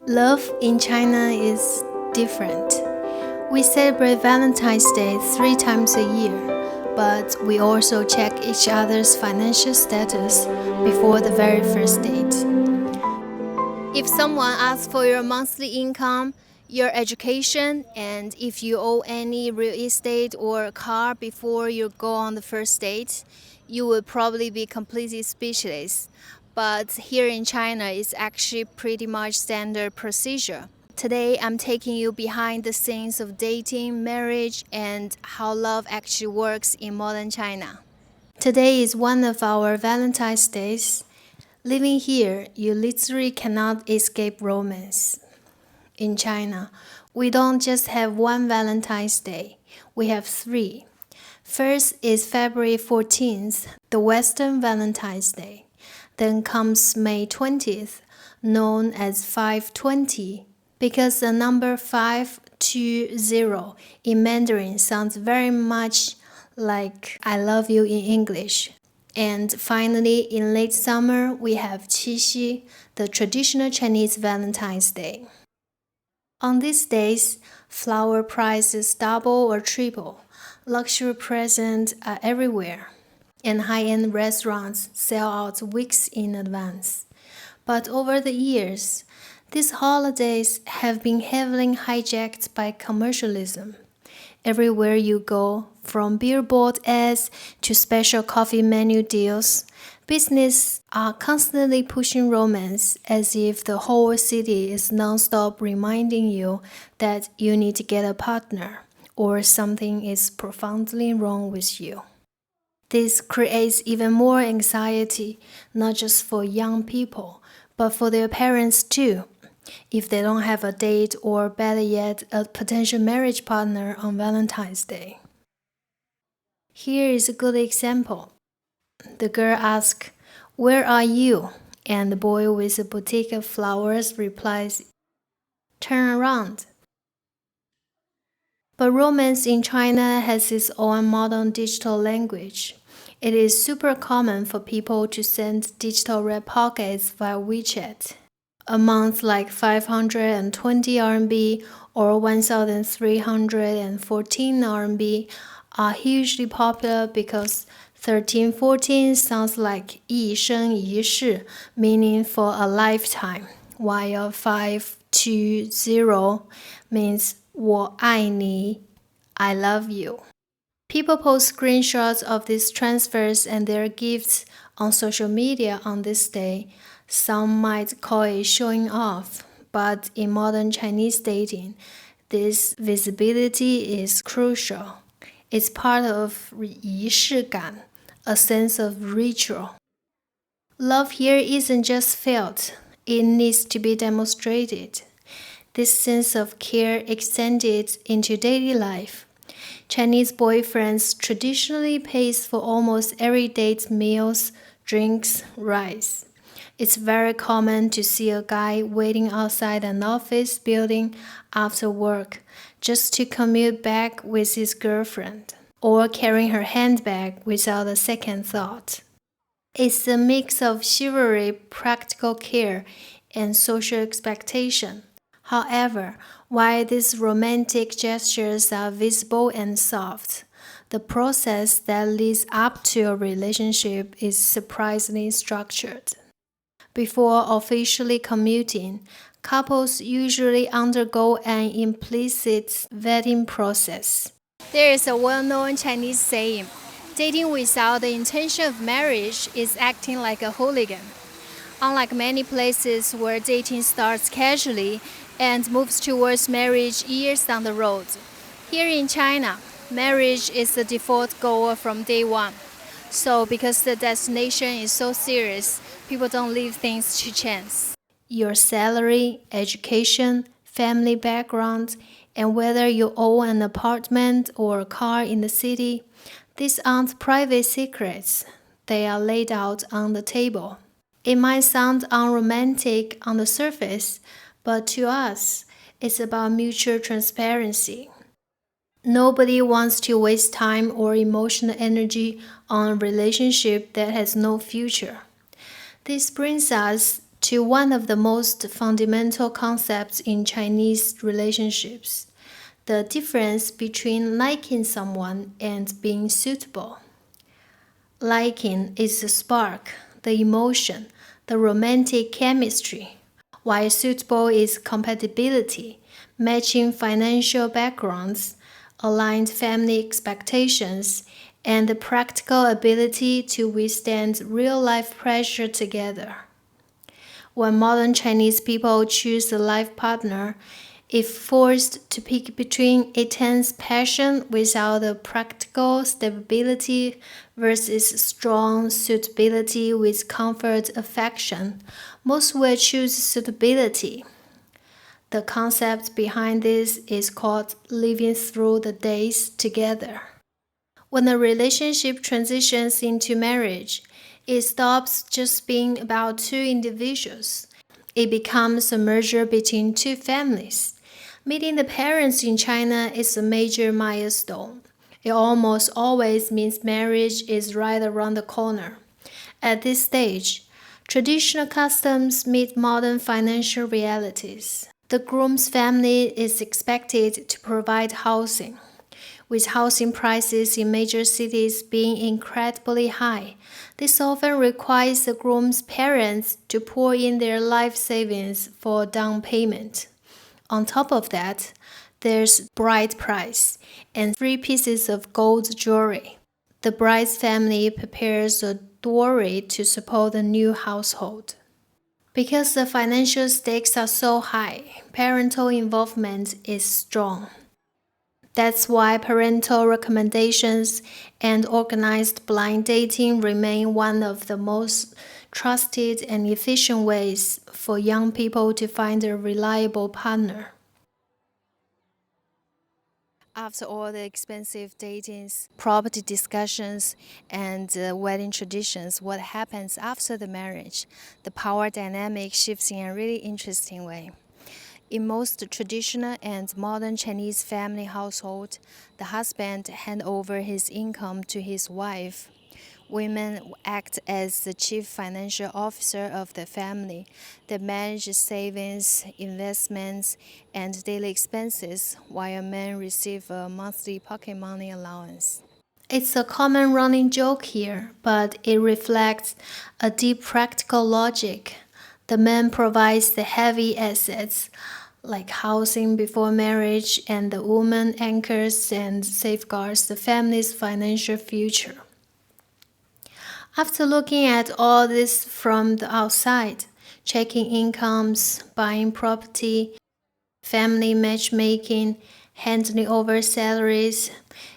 Love in China is different. We celebrate Valentine's Day 3 times a year, but we also check each other's financial status before the very first date. If someone asks for your monthly income, your education, and if you owe any real estate or a car before you go on the first date, you would probably be completely speechless. But here in China, it's actually pretty much standard procedure. Today, I'm taking you behind the scenes of dating, marriage, and how love actually works in modern China. Today is one of our Valentine's Days. Living here, you literally cannot escape romance. In China, we don't just have one Valentine's Day, we have three. First is February 14th, the Western Valentine's Day. Then comes May 20th, known as 520, because the number 520 in Mandarin sounds very much like I love you in English. And finally, in late summer, we have Qixi, the traditional Chinese Valentine's Day. On these days, flower prices double or triple, luxury presents are everywhere, and high-end restaurants sell out weeks in advance. But over the years, these holidays have been heavily hijacked by commercialism. Everywhere you go, from billboard ads to special coffee menu deals, businesses are constantly pushing romance as if the whole city is non-stop reminding you that you need to get a partner or something is profoundly wrong with you. This creates even more anxiety, not just for young people, but for their parents too, if they don't have a date or, better yet, a potential marriage partner on Valentine's Day. Here is a good example. The girl asks, "Where are you?" And the boy with a bouquet of flowers replies, "Turn around." But romance in China has its own modern digital language. It is super common for people to send digital red pockets via WeChat. Amounts like 520 RMB or 1,314 RMB are hugely popular because 1314 sounds like 一生一世, meaning for a lifetime, while 520 means 我爱你, I love you. People post screenshots of these transfers and their gifts on social media on this day. Some might call it showing off, but in modern Chinese dating, this visibility is crucial. It's part of 仪式感, a sense of ritual. Love here isn't just felt, it needs to be demonstrated. This sense of care extended into daily life. Chinese boyfriends traditionally pay for almost every date's meals, drinks, rides. It's very common to see a guy waiting outside an office building after work just to commute back with his girlfriend, or carrying her handbag without a second thought. It's a mix of chivalry, practical care, and social expectation. However, while these romantic gestures are visible and soft, the process that leads up to a relationship is surprisingly structured. Before officially commuting, couples usually undergo an implicit vetting process. There is a well-known Chinese saying, "Dating without the intention of marriage is acting like a hooligan." Unlike many places where dating starts casually and moves towards marriage years down the road, here in China, marriage is the default goal from day one. So because the destination is so serious, people don't leave things to chance. Your salary, education, family background, and whether you own an apartment or a car in the city, these aren't private secrets. They are laid out on the table. It might sound unromantic on the surface, but to us, it's about mutual transparency. Nobody wants to waste time or emotional energy on a relationship that has no future. This brings us to one of the most fundamental concepts in Chinese relationships: the difference between liking someone and being suitable. Liking is the spark, the emotion, the romantic chemistry, while suitable is compatibility, matching financial backgrounds, aligned family expectations, and the practical ability to withstand real life pressure together. When modern Chinese people choose a life partner, if forced to pick between intense passion without a practical stability versus strong suitability with comfort affection, most will choose suitability. The concept behind this is called living through the days together. When a relationship transitions into marriage, it stops just being about two individuals. It becomes a merger between two families. Meeting the parents in China is a major milestone. It almost always means marriage is right around the corner. At this stage, traditional customs meet modern financial realities. The groom's family is expected to provide housing. With housing prices in major cities being incredibly high, this often requires the groom's parents to pour in their life savings for down payment. On top of that, there's bride price and 3 pieces of gold jewelry. The bride's family prepares a dowry to support the new household. Because the financial stakes are so high, parental involvement is strong. That's why parental recommendations and organized blind dating remain one of the most trusted and efficient ways for young people to find a reliable partner. After all the expensive datings, property discussions, and wedding traditions, what happens after the marriage? The power dynamic shifts in a really interesting way. In most traditional and modern Chinese family households, the husband hands over his income to his wife. Women act as the chief financial officer of the family. They manage savings, investments, and daily expenses, while men receive a monthly pocket money allowance. It's a common running joke here, but it reflects a deep practical logic. The man provides the heavy assets, like housing before marriage, and the woman anchors and safeguards the family's financial future. After looking at all this from the outside, checking incomes, buying property, family matchmaking, handing over salaries,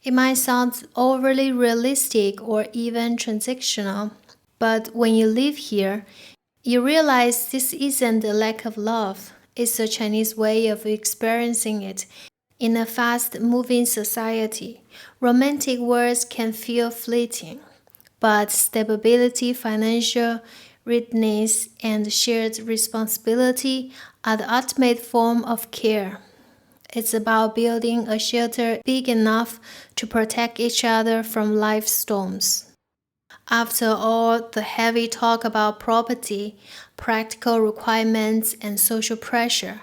it might sound overly realistic or even transactional. But when you live here, you realize this isn't a lack of love. It's a Chinese way of experiencing it. In a fast-moving society, romantic words can feel fleeting, but stability, financial readiness, and shared responsibility are the ultimate form of care. It's about building a shelter big enough to protect each other from life's storms. After all the heavy talk about property, practical requirements, and social pressure,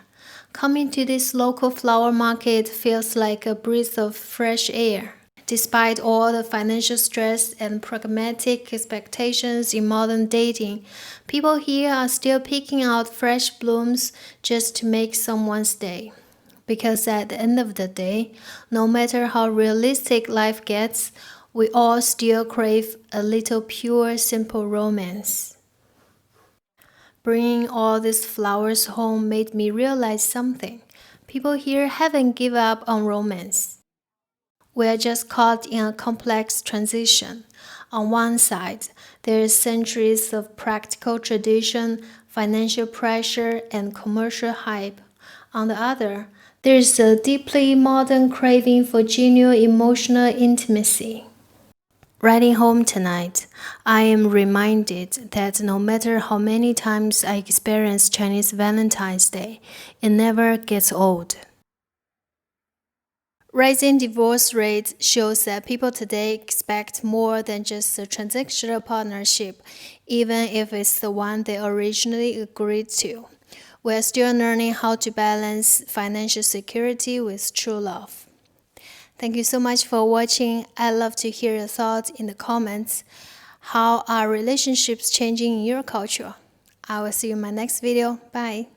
coming to this local flower market feels like a breath of fresh air. Despite all the financial stress and pragmatic expectations in modern dating, people here are still picking out fresh blooms just to make someone's day. Because at the end of the day, no matter how realistic life gets, we all still crave a little pure, simple romance. Bringing all these flowers home made me realize something. People here haven't given up on romance. We're just caught in a complex transition. On one side, there is centuries of practical tradition, financial pressure, and commercial hype. On the other, there is a deeply modern craving for genuine emotional intimacy. Riding home tonight, I am reminded that no matter how many times I experience Chinese Valentine's Day, it never gets old. Rising divorce rates shows that people today expect more than just a transactional partnership, even if it's the one they originally agreed to. We're still learning how to balance financial security with true love. Thank you so much for watching. I'd love to hear your thoughts in the comments. How are relationships changing in your culture? I will see you in my next video. Bye.